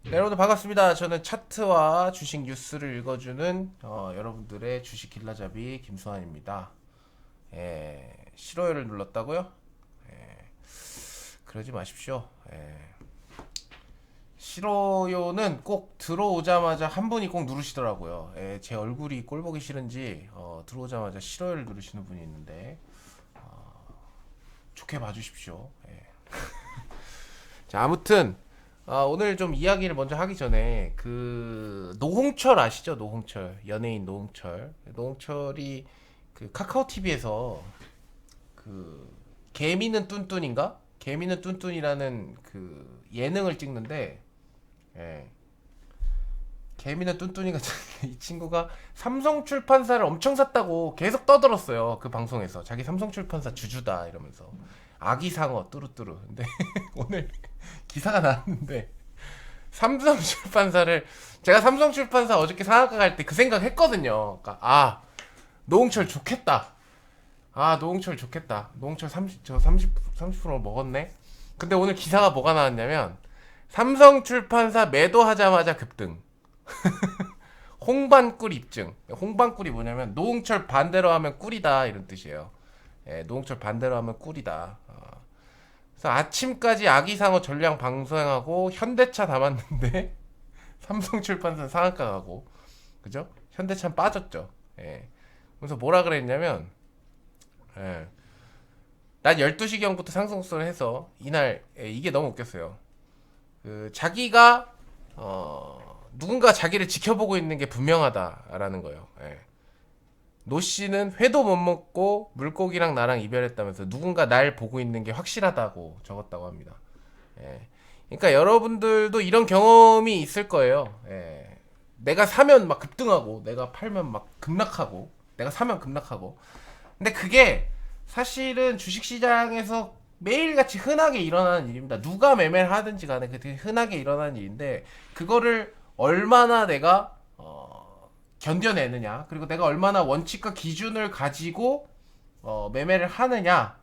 네, 여러분들 반갑습니다. 저는 차트와 주식 뉴스를 읽어주는 여러분들의 주식 길라잡이 김수환입니다. 싫어요를 눌렀다고요? 예, 그러지 마십시오. 싫어요는 꼭 들어오자마자 한 분이 꼭 누르시더라고요. 제 얼굴이 꼴 보기 싫은지 들어오자마자 싫어요를 누르시는 분이 있는데 좋게 봐주십시오. 자, 아무튼 오늘 좀 이야기를 먼저 하기 전에 그 노홍철 아시죠? 노홍철 연예인 노홍철이 그 카카오 TV에서 그 개미는 뚠뚠인가? 개미는 뚠뚠이라는 그 예능을 찍는데 예. 개미는 뚠뚠이가 이 친구가 삼성 출판사를 엄청 샀다고 계속 떠들었어요. 그 방송에서 자기 삼성 출판사 주주다 이러면서 아기상어 뚜루뚜루. 근데 오늘 기사가 나왔는데 삼성 출판사를 제가 삼성 출판사 어저께 상한가 갈 때 그 생각 했거든요. 그러니까 노홍철 좋겠다. 노홍철 좋겠다. 노홍철 30% 먹었네. 근데 오늘 기사가 뭐가 나왔냐면 삼성 출판사 매도하자마자 급등. 홍반꿀 입증. 홍반꿀이 뭐냐면 노홍철 반대로 하면 꿀이다 이런 뜻이에요. 노홍철 반대로 하면 꿀이다. 그래서 아침까지 아기상어 전량 방송하고 현대차 담았는데 삼성출판사 상한가 가고 그죠? 현대차 빠졌죠. 그래서 뭐라 그랬냐면 예, 난 12시경부터 상승선을 해서 이날 이게 너무 웃겼어요. 그 자기가 누군가 자기를 지켜보고 있는 게 분명하다라는 거예요. 노 씨는 회도 못 먹고 물고기랑 나랑 이별했다면서 누군가 날 보고 있는 게 확실하다고 적었다고 합니다. 그러니까 여러분들도 이런 경험이 있을 거예요. 내가 사면 막 급등하고, 내가 팔면 막 급락하고, 내가 사면 급락하고. 근데 그게 사실은 주식시장에서 매일같이 흔하게 일어나는 일입니다. 누가 매매를 하든지 간에 그게 흔하게 일어나는 일인데, 그거를 얼마나 내가 견뎌내느냐, 그리고 내가 얼마나 원칙과 기준을 가지고 매매를 하느냐,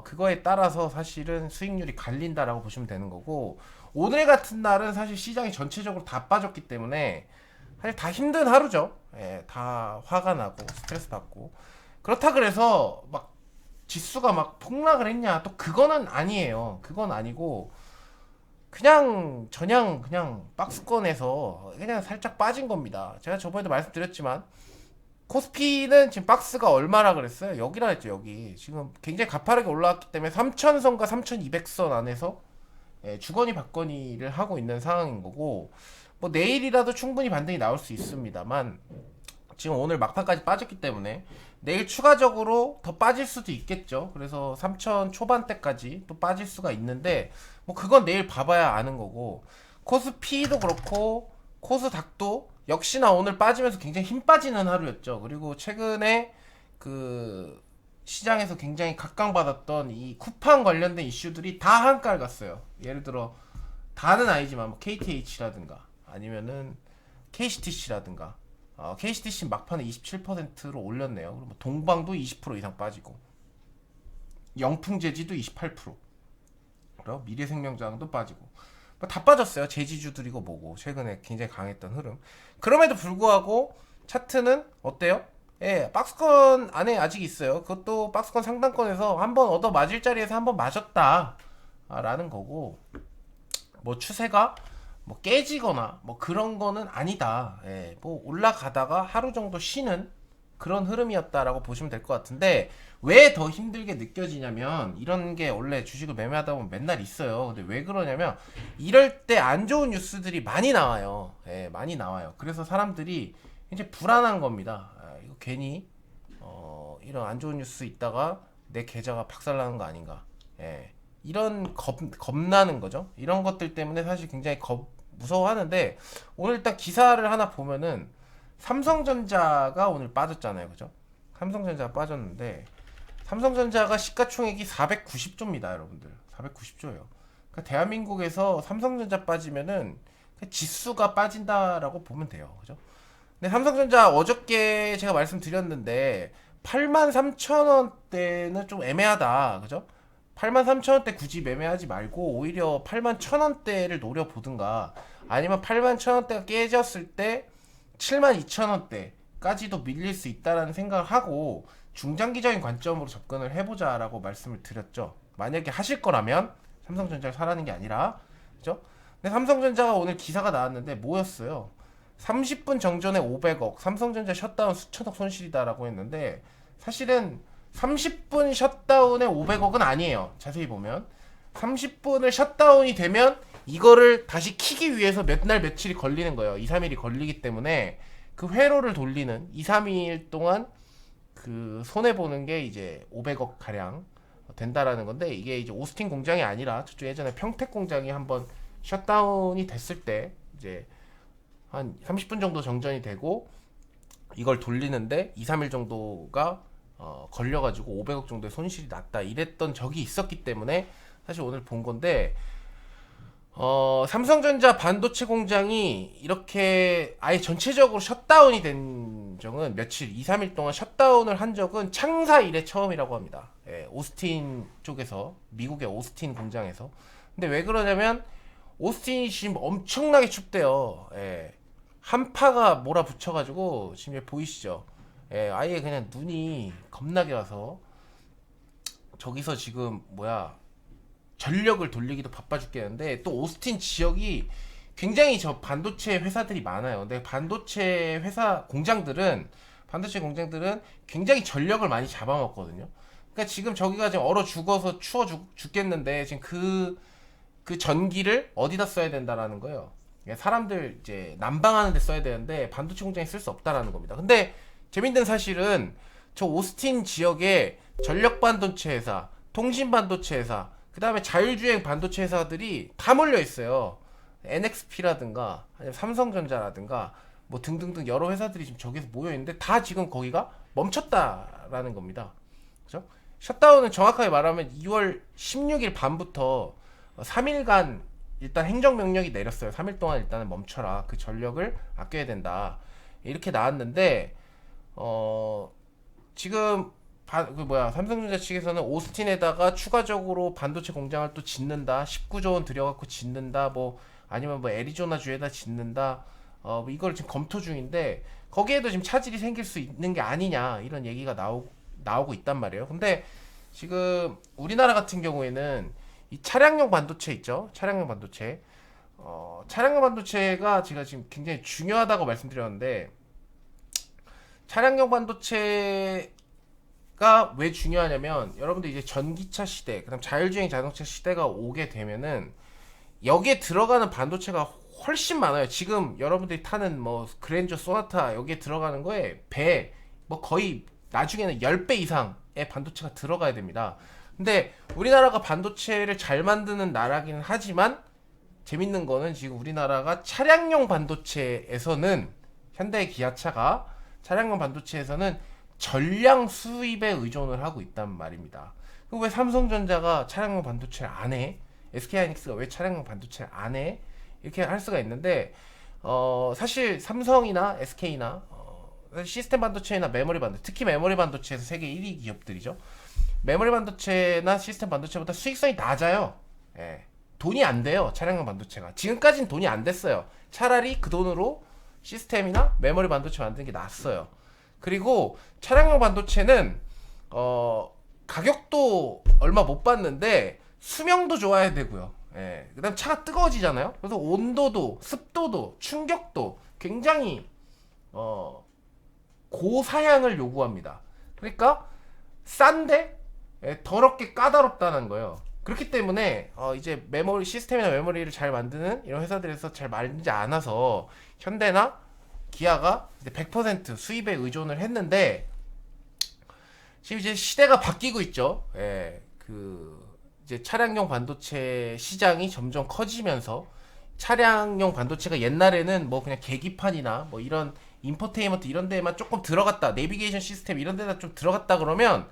그거에 따라서 사실은 수익률이 갈린다라고 보시면 되는 거고, 오늘 같은 날은 사실 시장이 전체적으로 다 빠졌기 때문에 사실 다 힘든 하루죠. 다 화가 나고 스트레스 받고. 그렇다 그래서 막 지수가 막 폭락을 했냐, 또 그거는 아니에요. 그건 아니고 그냥 박스권에서 그냥 살짝 빠진 겁니다. 제가 저번에도 말씀드렸지만 코스피는 지금 박스가 얼마라 그랬어요? 여기라 했죠. 여기 지금 굉장히 가파르게 올라왔기 때문에 3,000선과 3,200선 안에서 주거니 받거니를 하고 있는 상황인 거고, 뭐 내일이라도 충분히 반등이 나올 수 있습니다만 지금 오늘 막판까지 빠졌기 때문에 내일 추가적으로 더 빠질 수도 있겠죠. 그래서 3,000 초반대까지 또 빠질 수가 있는데 뭐 그건 내일 봐봐야 아는 거고, 코스피도 그렇고 코스닥도 역시나 오늘 빠지면서 굉장히 힘 빠지는 하루였죠. 그리고 최근에 그 시장에서 굉장히 각광받았던 이 쿠팡 관련된 이슈들이 다 한가를 갔어요. 예를 들어 다는 아니지만 뭐 KTH라든가 아니면은 KCTC라든가 KCTC 막판에 27%로 올렸네요. 그리고 동방도 20% 이상 빠지고 영풍제지도 28%, 그리고 미래생명장도 빠지고 뭐다 빠졌어요. 제지주들이고 뭐고 최근에 굉장히 강했던 흐름. 그럼에도 불구하고 차트는 어때요? 박스권 안에 아직 있어요. 그것도 박스권 상단권에서 한번 얻어 맞을 자리에서 한번 맞았다 라는 거고, 뭐 추세가 뭐 깨지거나 뭐 그런 거는 아니다. 뭐 올라가다가 하루 정도 쉬는 그런 흐름이었다라고 보시면 될 것 같은데, 왜 더 힘들게 느껴지냐면 이런 게 원래 주식을 매매하다 보면 맨날 있어요. 근데 왜 그러냐면 이럴 때 안 좋은 뉴스들이 많이 나와요. 많이 나와요. 그래서 사람들이 이제 불안한 겁니다. 이거 괜히 이런 안 좋은 뉴스 있다가 내 계좌가 박살나는 거 아닌가. 이런 겁나는 거죠. 이런 것들 때문에 사실 굉장히 무서워하는데, 오늘 일단 기사를 하나 보면은 삼성전자가 오늘 빠졌잖아요. 그죠? 삼성전자가 빠졌는데 삼성전자가 시가총액이 490조입니다, 여러분들. 490조예요. 그러니까 대한민국에서 삼성전자 빠지면은 지수가 빠진다라고 보면 돼요. 그죠? 근데 삼성전자 어저께 제가 말씀드렸는데 83,000원대는 좀 애매하다. 그죠? 83,000원대 굳이 매매하지 말고 오히려 81,000원대를 노려보든가, 아니면 81,000원대가 깨졌을 때 72,000원대까지도 밀릴 수 있다라는 생각을 하고 중장기적인 관점으로 접근을 해보자라고 말씀을 드렸죠. 만약에 하실 거라면 삼성전자를 사라는 게 아니라, 그죠? 근데 삼성전자가 오늘 기사가 나왔는데 뭐였어요? 30분 정전에 500억, 삼성전자 셧다운 수천억 손실이다라고 했는데, 사실은 30분 셧다운에 500억은 아니에요. 자세히 보면 30분을 셧다운이 되면 이거를 다시 키기 위해서 몇 날 며칠이 걸리는 거예요. 2, 3일이 걸리기 때문에 그 회로를 돌리는 2, 3일 동안 그 손해 보는 게 이제 500억 가량 된다라는 건데, 이게 이제 오스틴 공장이 아니라 저쪽 예전에 평택 공장이 한번 셧다운이 됐을 때 이제 한 30분 정도 정전이 되고 이걸 돌리는데 2, 3일 정도가 걸려가지고 500억 정도의 손실이 났다 이랬던 적이 있었기 때문에 사실 오늘 본 건데, 삼성전자 반도체 공장이 이렇게 아예 전체적으로 셧다운이 된 적은 며칠, 2, 3일 동안 셧다운을 한 적은 창사 이래 처음이라고 합니다. 예, 오스틴 쪽에서, 미국의 오스틴 공장에서. 근데 왜 그러냐면 오스틴이 지금 엄청나게 춥대요. 예, 한파가 몰아붙여가지고 지금 여기 보이시죠? 예, 아예 그냥 눈이 겁나게 와서 저기서 지금 전력을 돌리기도 바빠 죽겠는데, 또 오스틴 지역이 굉장히 저 반도체 회사들이 많아요. 근데 반도체 공장들은 굉장히 전력을 많이 잡아먹거든요. 그러니까 지금 저기가 지금 얼어 죽어서 추워 죽겠는데 지금 그 전기를 어디다 써야 된다라는 거예요. 사람들 이제 난방하는 데 써야 되는데 반도체 공장에 쓸 수 없다라는 겁니다. 근데 재밌는 사실은 저 오스틴 지역에 전력 반도체 회사, 통신 반도체 회사, 그 다음에 자율주행 반도체 회사들이 다 몰려 있어요. NXP라든가 아니면 삼성전자라든가 뭐 등등등 여러 회사들이 지금 저기서 모여 있는데 다 지금 거기가 멈췄다라는 겁니다. 그죠? 셧다운은 정확하게 말하면 2월 16일 밤부터 3일간 일단 행정명령이 내렸어요. 3일 동안 일단은 멈춰라. 그 전력을 아껴야 된다. 이렇게 나왔는데, 지금 삼성전자 측에서는 오스틴에다가 추가적으로 반도체 공장을 또 짓는다, 19조 원 들여갖고 짓는다, 뭐 아니면 뭐 애리조나 주에다 짓는다, 뭐 이걸 지금 검토 중인데 거기에도 지금 차질이 생길 수 있는 게 아니냐 이런 얘기가 나오고 있단 말이에요. 근데 지금 우리나라 같은 경우에는 이 차량용 반도체 있죠? 차량용 반도체가 제가 지금 굉장히 중요하다고 말씀드렸는데, 차량용 반도체가 왜 중요하냐면, 여러분들 이제 전기차 시대, 그다음 자율주행 자동차 시대가 오게 되면은 여기에 들어가는 반도체가 훨씬 많아요. 지금 여러분들이 타는 뭐 그랜저 소나타 여기에 들어가는 거에 뭐 거의 나중에는 10배 이상의 반도체가 들어가야 됩니다. 근데 우리나라가 반도체를 잘 만드는 나라기는 하지만 재밌는 거는 지금 우리나라가 차량용 반도체에서는 현대 기아차가 차량용 반도체에서는 전량 수입에 의존을 하고 있단 말입니다. 왜 삼성전자가 차량용 반도체를 안 해? SK하이닉스가 왜 차량용 반도체를 안 해? 이렇게 할 수가 있는데, 사실 삼성이나 SK나 시스템 반도체나 메모리 반도체, 특히 메모리 반도체에서 세계 1위 기업들이죠. 메모리 반도체나 시스템 반도체보다 수익성이 낮아요. 예. 돈이 안 돼요. 차량용 반도체가. 지금까지는 돈이 안 됐어요. 차라리 그 돈으로 시스템이나 메모리 반도체 만드는 게 낫어요. 그리고 차량용 반도체는 가격도 얼마 못 받는데 수명도 좋아야 되고요. 예. 그다음 차가 뜨거워지잖아요. 그래서 온도도, 습도도, 충격도 굉장히 고사양을 요구합니다. 그러니까 싼데 더럽게 까다롭다는 거예요. 그렇기 때문에 이제 메모리 시스템이나 메모리를 잘 만드는 이런 회사들에서 잘 만들지 않아서 현대나 기아가 이제 100% 수입에 의존을 했는데, 지금 이제 시대가 바뀌고 있죠. 예, 이제 차량용 반도체 시장이 점점 커지면서, 차량용 반도체가 옛날에는 뭐 그냥 계기판이나 뭐 이런 인포테인먼트 이런 데만 조금 들어갔다, 내비게이션 시스템 이런 데다 좀 들어갔다 그러면,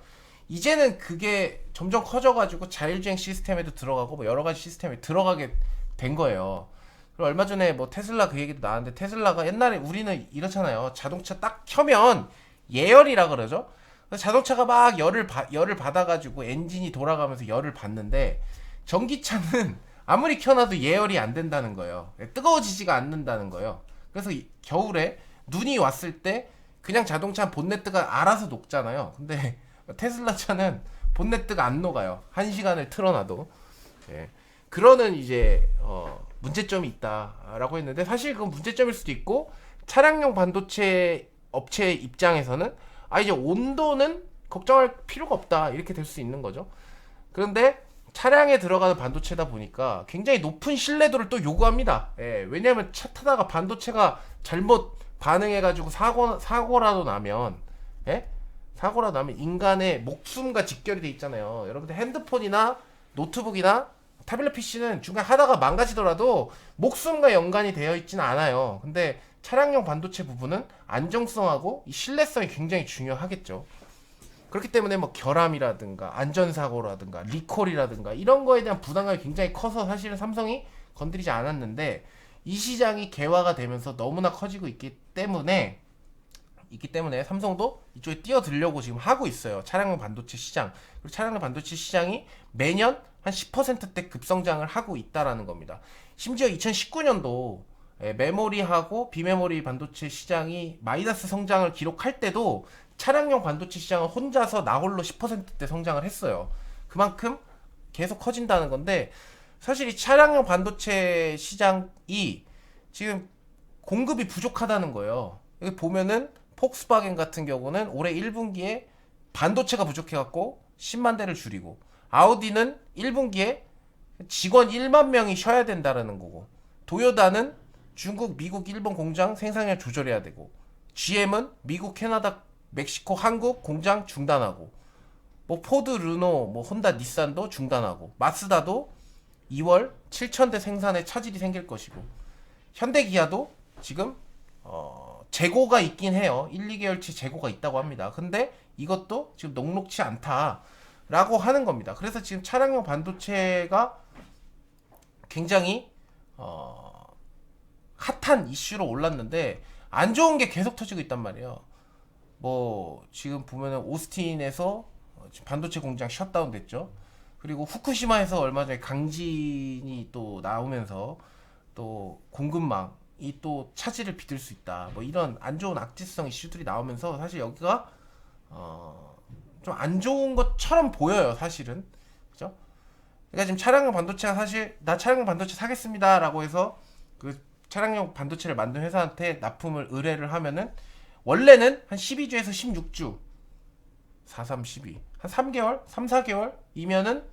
이제는 그게 점점 커져가지고 자율주행 시스템에도 들어가고 뭐 여러 가지 시스템에 들어가게 된 거예요. 그리고 얼마 전에 뭐 테슬라 그 얘기도 나왔는데, 테슬라가 옛날에 우리는 이렇잖아요. 자동차 딱 켜면 예열이라 그러죠. 그래서 자동차가 막 열을 받아가지고 엔진이 돌아가면서 열을 받는데 전기차는 아무리 켜놔도 예열이 안 된다는 거예요. 뜨거워지지가 않는다는 거예요. 그래서 겨울에 눈이 왔을 때 그냥 자동차 본네트가 알아서 녹잖아요. 근데 테슬라 차는 본네트가 안 녹아요. 1시간을 틀어놔도. 예. 그러는 이제 문제점이 있다라고 했는데 사실 그건 문제점일 수도 있고 차량용 반도체 업체 입장에서는 이제 온도는 걱정할 필요가 없다 이렇게 될 수 있는 거죠. 그런데 차량에 들어가는 반도체다 보니까 굉장히 높은 신뢰도를 또 요구합니다. 예, 왜냐하면 차 타다가 반도체가 잘못 반응해가지고 사고라도 나면, 예? 사고라도 나면 인간의 목숨과 직결이 돼 있잖아요. 여러분들 핸드폰이나 노트북이나 타블렛 PC는 중간 하다가 망가지더라도 목숨과 연관이 되어 있지는 않아요. 근데 차량용 반도체 부분은 안정성하고 이 신뢰성이 굉장히 중요하겠죠. 그렇기 때문에 뭐 결함이라든가 안전사고라든가 리콜이라든가 이런 거에 대한 부담감이 굉장히 커서 사실은 삼성이 건드리지 않았는데 이 시장이 개화가 되면서 너무나 커지고 있기 때문에 삼성도 이쪽에 뛰어들려고 지금 하고 있어요. 차량용 반도체 시장. 그리고 차량용 반도체 시장이 매년 한 10%대 급성장을 하고 있다라는 겁니다. 심지어 2019년도 메모리하고 비메모리 반도체 시장이 마이너스 성장을 기록할 때도 차량용 반도체 시장은 혼자서 나홀로 10%대 성장을 했어요. 그만큼 계속 커진다는 건데 사실 이 차량용 반도체 시장이 지금 공급이 부족하다는 거예요. 여기 보면은 폭스바겐 같은 경우는 올해 1분기에 반도체가 부족해갖고 10만 대를 줄이고 아우디는 1분기에 직원 1만 명이 쉬어야 된다라는 거고 도요다는 중국, 미국, 일본 공장 생산량 조절해야 되고 GM은 미국, 캐나다, 멕시코, 한국 공장 중단하고 뭐 포드, 르노, 뭐 혼다, 닛산도 중단하고 마쓰다도 2월 7,000대 생산에 차질이 생길 것이고 현대 기아도 지금 재고가 있긴 해요. 1, 2개월치 재고가 있다고 합니다. 근데 이것도 지금 녹록치 않다라고 하는 겁니다. 그래서 지금 차량용 반도체가 굉장히 핫한 이슈로 올랐는데 안 좋은 게 계속 터지고 있단 말이에요. 뭐 지금 보면은 오스틴에서 반도체 공장 셧다운 됐죠. 그리고 후쿠시마에서 얼마 전에 강진이 또 나오면서 또 공급망이 또 차질을 빚을 수 있다. 뭐 이런 안 좋은 악재성 이슈들이 나오면서 사실 여기가 좀 안 좋은 것처럼 보여요, 사실은. 그죠? 그러니까 지금 차량용 반도체가 사실 나 차량용 반도체 사겠습니다라고 해서 그 차량용 반도체를 만든 회사한테 납품을 의뢰를 하면은 원래는 한 12주에서 16주 43, 12 한 3개월? 3, 4개월이면은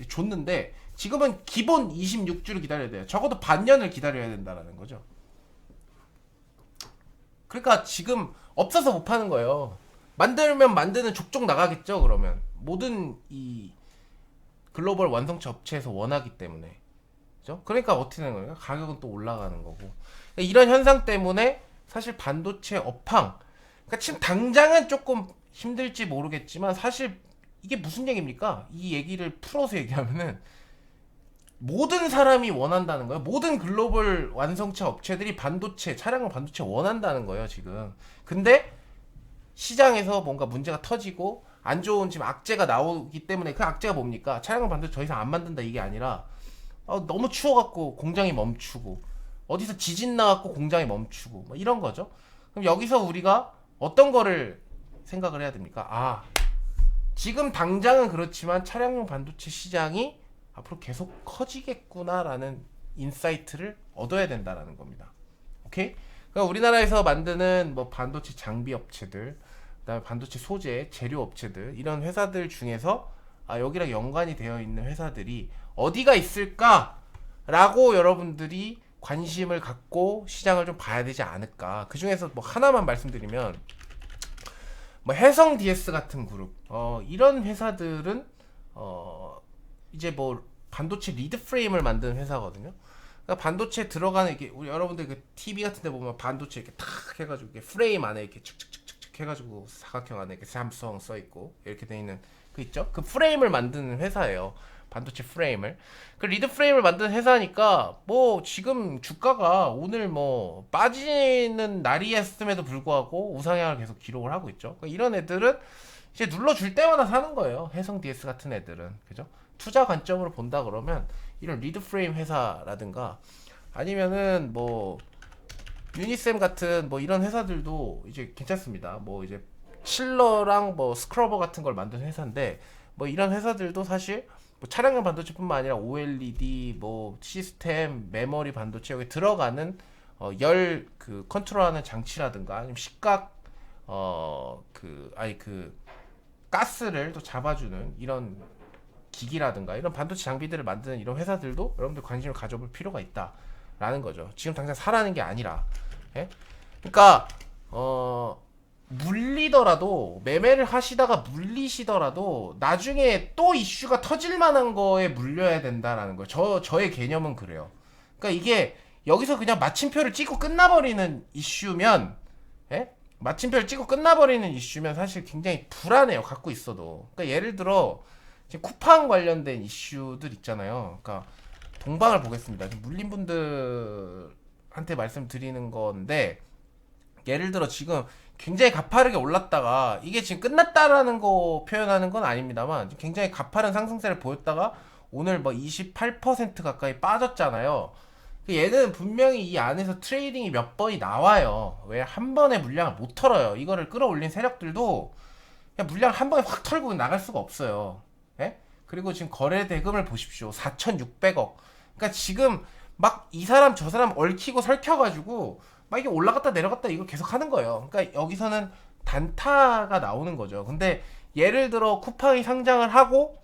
줬는데 지금은 기본 26주를 기다려야 돼요. 적어도 반년을 기다려야 된다는 거죠. 그러니까 지금 없어서 못 파는 거예요. 만들면 만드는 족족 나가겠죠. 그러면 모든 이 글로벌 완성차 업체에서 원하기 때문에 그죠? 그러니까 어떻게 되는 거예요? 가격은 또 올라가는 거고 이런 현상 때문에 사실 반도체 업황 그러니까 지금 당장은 조금 힘들지 모르겠지만 사실 이게 무슨 얘기입니까? 이 얘기를 풀어서 얘기하면은 모든 사람이 원한다는 거예요. 모든 글로벌 완성차 업체들이 반도체, 차량용 반도체 원한다는 거예요, 지금. 근데 시장에서 뭔가 문제가 터지고 안 좋은 지금 악재가 나오기 때문에 그 악재가 뭡니까? 차량용 반도체 더 이상 안 만든다 이게 아니라 너무 추워갖고 공장이 멈추고 어디서 지진 나갖고 공장이 멈추고 뭐 이런 거죠. 그럼 여기서 우리가 어떤 거를 생각을 해야 됩니까? 지금 당장은 그렇지만 차량용 반도체 시장이 앞으로 계속 커지겠구나라는 인사이트를 얻어야 된다라는 겁니다. 오케이? 그러니까 우리나라에서 만드는 뭐 반도체 장비 업체들, 그다음에 반도체 소재, 재료 업체들 이런 회사들 중에서 여기랑 연관이 되어 있는 회사들이 어디가 있을까라고 여러분들이 관심을 갖고 시장을 좀 봐야 되지 않을까. 그 중에서 뭐 하나만 말씀드리면 뭐 해성 DS 같은 그룹 이런 회사들은 이제 뭐 반도체 리드 프레임을 만드는 회사거든요. 그러니까 반도체 들어가는 이게 우리 여러분들 그 TV 같은 데 보면 반도체 이렇게 탁 해가지고 이렇게 프레임 안에 이렇게 칙칙칙칙 해가지고 사각형 안에 이렇게 삼성 써 있고 이렇게 돼 있는 그 있죠? 그 프레임을 만드는 회사예요. 반도체 프레임을. 그 리드 프레임을 만든 회사니까 뭐 지금 주가가 오늘 뭐 빠지는 날이었음에도 불구하고 우상향을 계속 기록을 하고 있죠. 그러니까 이런 애들은 이제 눌러줄 때마다 사는 거예요. 해성 DS 같은 애들은. 그죠? 투자 관점으로 본다 그러면 이런 리드 프레임 회사라든가 아니면은 뭐 유니셈 같은 뭐 이런 회사들도 이제 괜찮습니다. 뭐 이제 칠러랑 뭐 스크러버 같은 걸 만든 회사인데 뭐 이런 회사들도 사실 뭐 차량용 반도체뿐만 아니라 OLED 뭐 시스템 메모리 반도체 여기 들어가는 열 그 컨트롤하는 장치라든가 아니면 시각 그 가스를 또 잡아주는 이런 기기라든가 이런 반도체 장비들을 만드는 이런 회사들도 여러분들 관심을 가져볼 필요가 있다라는 거죠. 지금 당장 사라는 게 아니라. 예? 그러니까 물리더라도 매매를 하시다가 물리시더라도 나중에 또 이슈가 터질 만한 거에 물려야 된다라는 거예요. 저의 개념은 그래요. 그러니까 이게 여기서 그냥 마침표를 찍고 끝나버리는 이슈면, 예? 마침표를 찍고 끝나버리는 이슈면 사실 굉장히 불안해요. 갖고 있어도. 그러니까 예를 들어 지금 쿠팡 관련된 이슈들 있잖아요. 그러니까 동방을 보겠습니다. 물린 분들한테 말씀드리는 건데 예를 들어 지금 굉장히 가파르게 올랐다가 이게 지금 끝났다라는 거 표현하는 건 아닙니다만 굉장히 가파른 상승세를 보였다가 오늘 뭐 28% 가까이 빠졌잖아요. 얘는 분명히 이 안에서 트레이딩이 몇 번이 나와요. 왜 한 번에 물량을 못 털어요. 이거를 끌어올린 세력들도 그냥 물량 한 번에 확 털고 나갈 수가 없어요. 예? 그리고 지금 거래 대금을 보십시오. 4,600억. 그러니까 지금 막 이 사람 저 사람 얽히고 설켜가지고 막 이게 올라갔다 내려갔다 이걸 계속 하는 거예요. 그러니까 여기서는 단타가 나오는 거죠. 근데 예를 들어 쿠팡이 상장을 하고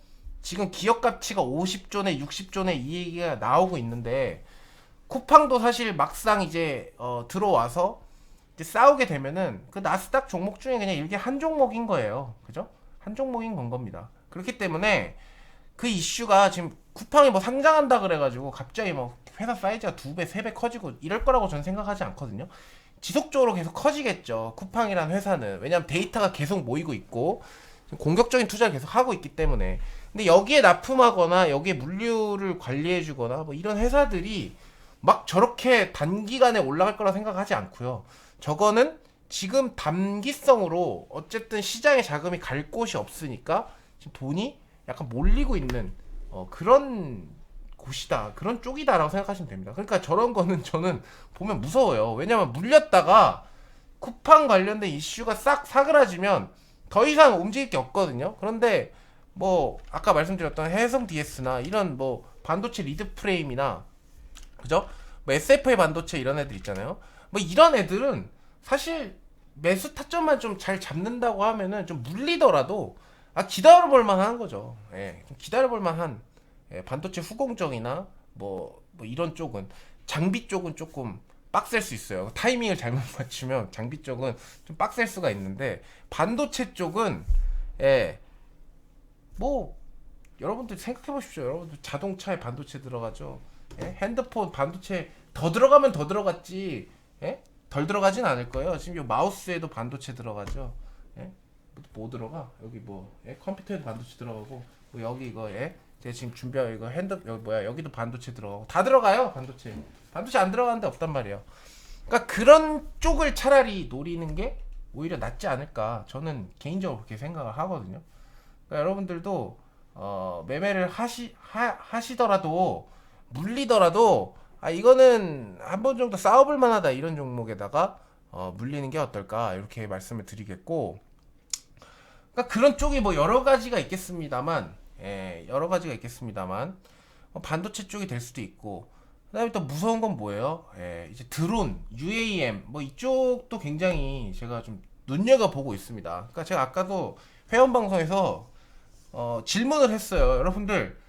지금 기업 가치가 50조네 60조네 이 얘기가 나오고 있는데 쿠팡도 사실 막상 이제 들어와서 이제 싸우게 되면은 그 나스닥 종목 중에 그냥 일개 한 종목인 거예요. 그죠? 한 종목인 건 겁니다. 그렇기 때문에 그 이슈가 지금 쿠팡이 뭐 상장한다 그래가지고 갑자기 뭐 회사 사이즈가 2배, 3배 커지고 이럴 거라고 저는 생각하지 않거든요. 지속적으로 계속 커지겠죠. 쿠팡이라는 회사는. 왜냐면 데이터가 계속 모이고 있고 공격적인 투자를 계속 하고 있기 때문에. 근데 여기에 납품하거나 여기에 물류를 관리해주거나 뭐 이런 회사들이 막 저렇게 단기간에 올라갈 거라 생각하지 않고요. 저거는 지금 단기성으로 어쨌든 시장에 자금이 갈 곳이 없으니까 지금 돈이 약간 몰리고 있는 그런 곳이다. 그런 쪽이다라고 생각하시면 됩니다. 그러니까 저런 거는 저는 보면 무서워요. 왜냐면 물렸다가 쿠팡 관련된 이슈가 싹 사그라지면 더 이상 움직일 게 없거든요. 그런데 뭐 아까 말씀드렸던 해성 DS나 이런 뭐 반도체 리드 프레임이나 그죠? 뭐 SFA 반도체 이런 애들 있잖아요. 뭐 이런 애들은 사실 매수 타점만 좀 잘 잡는다고 하면은 좀 물리더라도 기다려볼 만한 거죠. 예, 기다려볼 만한 반도체 후공정이나 뭐 이런 쪽은 장비 쪽은 조금 빡셀 수 있어요. 타이밍을 잘못 맞추면 장비 쪽은 좀 빡셀 수가 있는데 반도체 쪽은 뭐 여러분들 생각해 보십시오. 여러분들 자동차에 반도체 들어가죠. 핸드폰 반도체 더 들어가면 더 들어갔지. 덜 들어가진 않을 거예요. 지금 요 마우스에도 반도체 들어가죠. 뭐 들어가? 여기 뭐 컴퓨터에도 반도체 들어가고 뭐 여기 이거 제가 지금 준비하고 이거 여기도 반도체 들어가고 다 들어가요. 반도체 안 들어가는 데 없단 말이에요. 그러니까 그런 쪽을 차라리 노리는 게 오히려 낫지 않을까 저는 개인적으로 그렇게 생각을 하거든요. 그러니까 여러분들도 매매를 하시더라도 물리더라도 이거는 한 번 정도 싸워볼 만하다 이런 종목에다가 물리는 게 어떨까 이렇게 말씀을 드리겠고, 그러니까 그런 쪽이 뭐 여러 가지가 있겠습니다만 반도체 쪽이 될 수도 있고, 그다음에 또 무서운 건 뭐예요? 이제 드론, UAM 뭐 이쪽도 굉장히 제가 좀 눈여겨 보고 있습니다. 그러니까 제가 아까도 회원 방송에서 질문을 했어요. 여러분들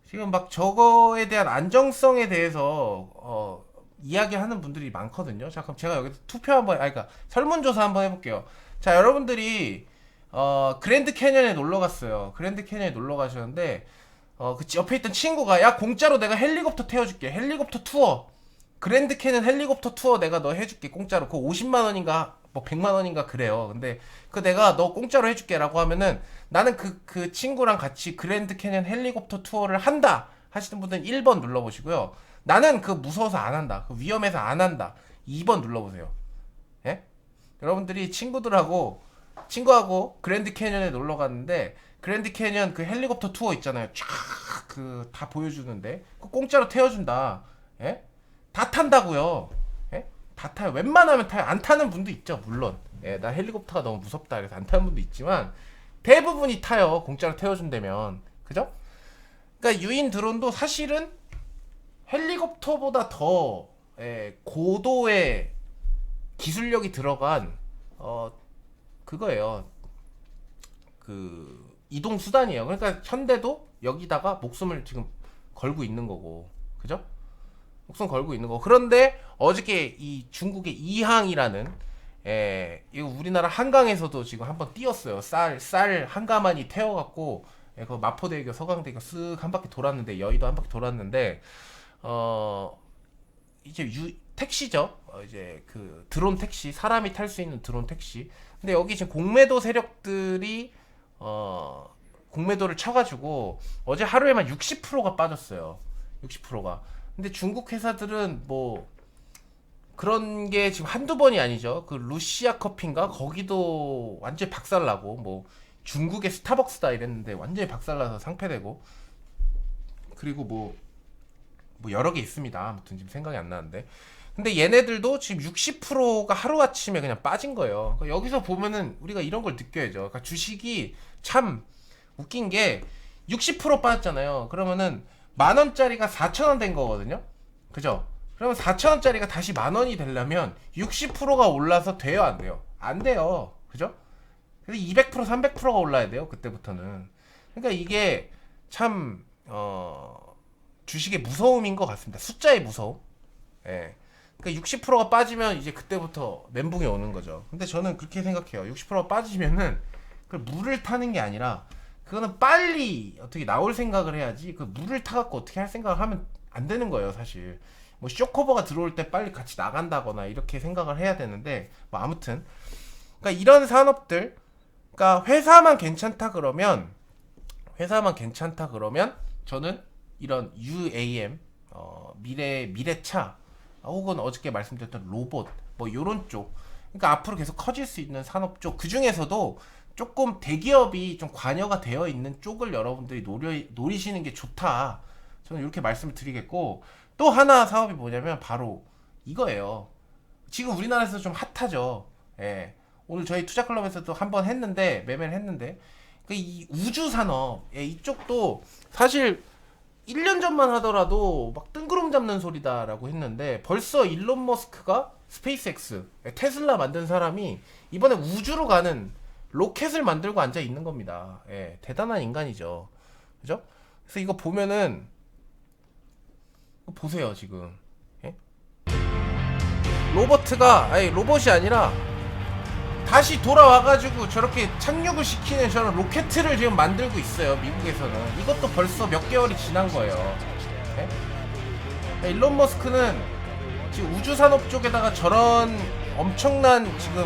지금 막 저거에 대한 안정성에 대해서 이야기하는 분들이 많거든요. 자, 그럼 제가 여기서 투표 한번, 그러니까 설문조사 한번 해볼게요. 자, 여러분들이 그랜드 캐년에 놀러 갔어요. 그랜드 캐년에 놀러 가셨는데 그 옆에 있던 친구가 야 공짜로 내가 헬리콥터 태워줄게. 헬리콥터 투어. 그랜드 캐년 헬리콥터 투어 내가 너 해줄게 공짜로. 그거 50만 원인가 뭐 100만 원인가 그래요. 근데 그 내가 너 공짜로 해줄게라고 하면은 나는 그 친구랑 같이 그랜드 캐년 헬리콥터 투어를 한다 하시는 분들은 1번 눌러보시고요. 나는 그 무서워서 안 한다. 그 위험해서 안 한다. 2번 눌러보세요. 예? 여러분들이 친구하고 그랜드 캐년에 놀러 갔는데 그랜드 캐년 그 헬리콥터 투어 있잖아요. 쫙 그 다 보여주는데 그 공짜로 태워준다. 예? 다 탄다고요. 예? 다 타요. 웬만하면 타요. 안 타는 분도 있죠. 물론. 예, 나 헬리콥터가 너무 무섭다 그래서 안 타는 분도 있지만 대부분이 타요. 공짜로 태워준다면. 그죠? 그러니까 유인 드론도 사실은 헬리콥터보다 더 고도의 기술력이 들어간 그거예요. 그 이동 수단이에요. 그러니까 현대도 여기다가 목숨을 지금 걸고 있는 거고, 그죠? 목숨 걸고 있는 거. 그런데 어저께 이 중국의 이항이라는 이거 우리나라 한강에서도 지금 한번 띄었어요. 쌀 한가마니 태워갖고 그 마포대교 서강대교 쓱 한 바퀴 돌았는데 여의도 한 바퀴 돌았는데 이제 택시죠. 이제 그 드론 택시 사람이 탈 수 있는 드론 택시. 근데 여기 지금 공매도 세력들이 공매도를 쳐가지고 어제 하루에만 60%가 빠졌어요. 60%가. 근데 중국 회사들은 뭐 그런 게 지금 한두 번이 아니죠. 그 루시아 커피인가 거기도 완전히 박살나고 뭐 중국의 스타벅스다 이랬는데 완전히 박살나서 상폐되고 그리고 뭐 여러 개 있습니다. 아무튼 지금 생각이 안 나는데. 근데 얘네들도 지금 60%가 하루아침에 그냥 빠진 거예요. 그러니까 여기서 보면은 우리가 이런 걸 느껴야죠. 그러니까 주식이 참 웃긴 게 60% 빠졌잖아요. 그러면은 만 원짜리가 4천 원 된 거거든요. 그죠? 그러면 4천 원짜리가 다시 만 원이 되려면 60%가 올라서 돼요, 안 돼요? 안 돼요. 그죠? 그래서 200% 300%가 올라야 돼요. 그때부터는. 그러니까 이게 참 주식의 무서움인 것 같습니다. 숫자의 무서움. 예. 그러니까 60%가 빠지면 이제 그때부터 멘붕이 오는 거죠. 근데 저는 그렇게 생각해요. 60%가 빠지면은 그 물을 타는 게 아니라 그거는 빨리 어떻게 나올 생각을 해야지 그 물을 타갖고 어떻게 할 생각을 하면 안 되는 거예요, 사실. 뭐 쇼커버가 들어올 때 빨리 같이 나간다거나 이렇게 생각을 해야 되는데 뭐 아무튼 그러니까 이런 산업들 그러니까 회사만 괜찮다 그러면 저는 이런 UAM 미래차 혹은 어저께 말씀드렸던 로봇 뭐 요런 쪽 그러니까 앞으로 계속 커질 수 있는 산업 쪽 그 중에서도 조금 대기업이 좀 관여가 되어 있는 쪽을 여러분들이 노리시는 게 좋다. 저는 이렇게 말씀을 드리겠고 또 하나 사업이 뭐냐면 바로 이거예요. 지금 우리나라에서 좀 핫하죠. 예. 오늘 저희 투자클럽에서도 한번 했는데 매매를 했는데 이 우주 산업 이쪽도 사실 1년 전만 하더라도 막 뜬구름 잡는 소리다라고 했는데 벌써 일론 머스크가 스페이스X 테슬라 만든 사람이 이번에 우주로 가는 로켓을 만들고 앉아 있는 겁니다. 예, 대단한 인간이죠. 그죠? 그래서 이거 보면은 보세요 지금. 예? 로봇이 아니라 다시 돌아와가지고 저렇게 착륙을 시키는 저런 로켓을 지금 만들고 있어요. 미국에서는. 이것도 벌써 몇 개월이 지난 거예요. 예? 일론 머스크는 지금 우주산업 쪽에다가 저런 엄청난 지금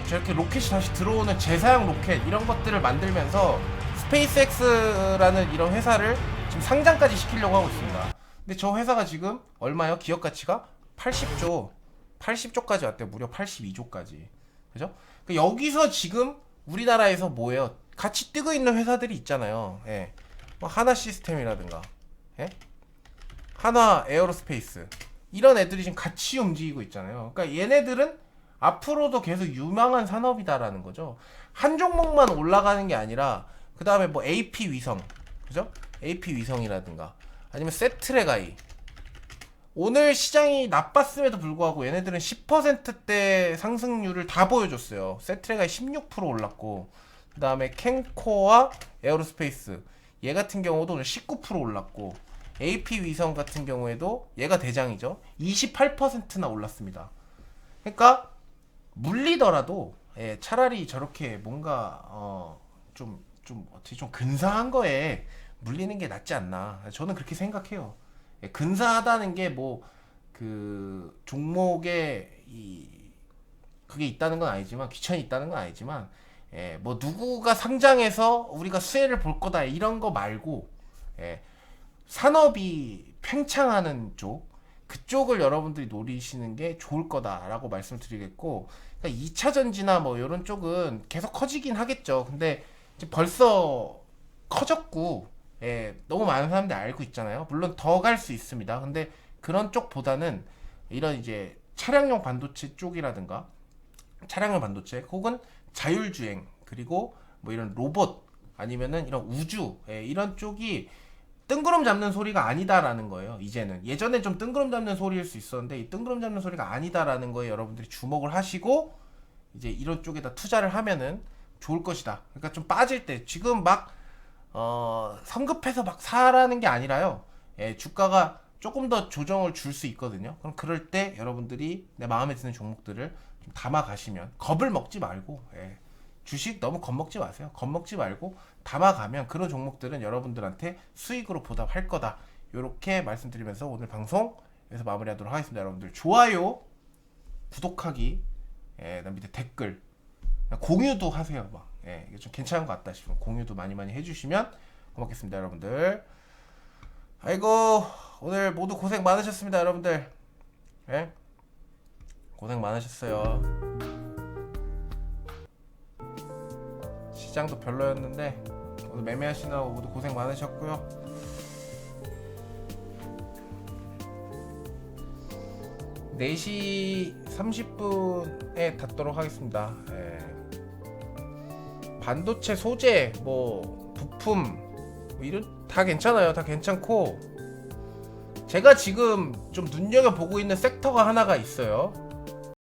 저렇게 로켓이 다시 들어오는 재사용 로켓 이런 것들을 만들면서 스페이스X라는 이런 회사를 지금 상장까지 시키려고 하고 있습니다. 근데 저 회사가 지금 얼마요? 기업 가치가 80조까지 왔대요. 무려 82조까지. 그죠? 그러니까 여기서 지금 우리나라에서 뭐예요? 같이 뜨고 있는 회사들이 있잖아요. 예. 뭐 하나 시스템이라든가, 예? 하나 에어로스페이스 이런 애들이 지금 같이 움직이고 있잖아요. 그러니까 얘네들은 앞으로도 계속 유망한 산업이다라는 거죠. 한 종목만 올라가는 게 아니라 그 다음에 뭐 AP 위성, 그죠? AP 위성이라든가 아니면 세트레가이. 오늘 시장이 나빴음에도 불구하고 얘네들은 10%대 상승률을 다 보여줬어요. 세트레가이 16% 올랐고 그 다음에 캔코와 에어로스페이스 얘 같은 경우도 오늘 19% 올랐고 AP 위성 같은 경우에도 얘가 대장이죠. 28%나 올랐습니다. 그러니까 물리더라도 차라리 저렇게 뭔가 어떻게 좀 근사한 거에 물리는 게 낫지 않나. 저는 그렇게 생각해요. 근사하다는 게 뭐 그 종목의 이 그게 있다는 건 아니지만, 귀천이 있다는 건 아니지만, 뭐 누구가 상장해서 우리가 수혜를 볼 거다 이런 거 말고, 산업이 팽창하는 쪽, 그쪽을 여러분들이 노리시는 게 좋을 거다라고 말씀드리겠고, 그러니까 2차 전지나 뭐 이런 쪽은 계속 커지긴 하겠죠. 근데 이제 벌써 커졌고, 너무 많은 사람들이 알고 있잖아요. 물론 더 갈 수 있습니다. 근데 그런 쪽보다는 이런 이제 차량용 반도체 쪽이라든가, 차량용 반도체 혹은 자율주행, 그리고 뭐 이런 로봇 아니면은 이런 우주, 이런 쪽이 뜬구름 잡는 소리가 아니다라는 거예요. 이제는 예전엔 좀 뜬구름 잡는 소리일 수 있었는데 이 뜬구름 잡는 소리가 아니다라는 거에 여러분들이 주목을 하시고 이제 이런 쪽에다 투자를 하면은 좋을 것이다. 그러니까 좀 빠질 때 지금 막 성급해서 막 사라는 게 아니라요. 주가가 조금 더 조정을 줄 수 있거든요. 그럼 그럴 때 여러분들이 내 마음에 드는 종목들을 좀 담아 가시면, 겁을 먹지 말고, 주식 너무 겁먹지 마세요. 겁먹지 말고 담아가면 그런 종목들은 여러분들한테 수익으로 보답할 거다. 이렇게 말씀드리면서 오늘 방송 여기서 마무리하도록 하겠습니다. 여러분들 좋아요, 구독하기, 그다음 밑에 댓글, 공유도 하세요. 막, 이게 좀 괜찮은 것 같다 싶으면 공유도 많이 해주시면 고맙겠습니다, 여러분들. 아이고, 오늘 모두 고생 많으셨습니다, 여러분들. 고생 많으셨어요. 시장도 별로였는데 오늘 매매하시느라고 모두 고생 많으셨고요. 4시 30분에 닫도록 하겠습니다. 반도체 소재, 뭐 부품, 뭐 이런 다 괜찮아요. 다 괜찮고, 제가 지금 좀 눈여겨보고 있는 섹터가 하나가 있어요.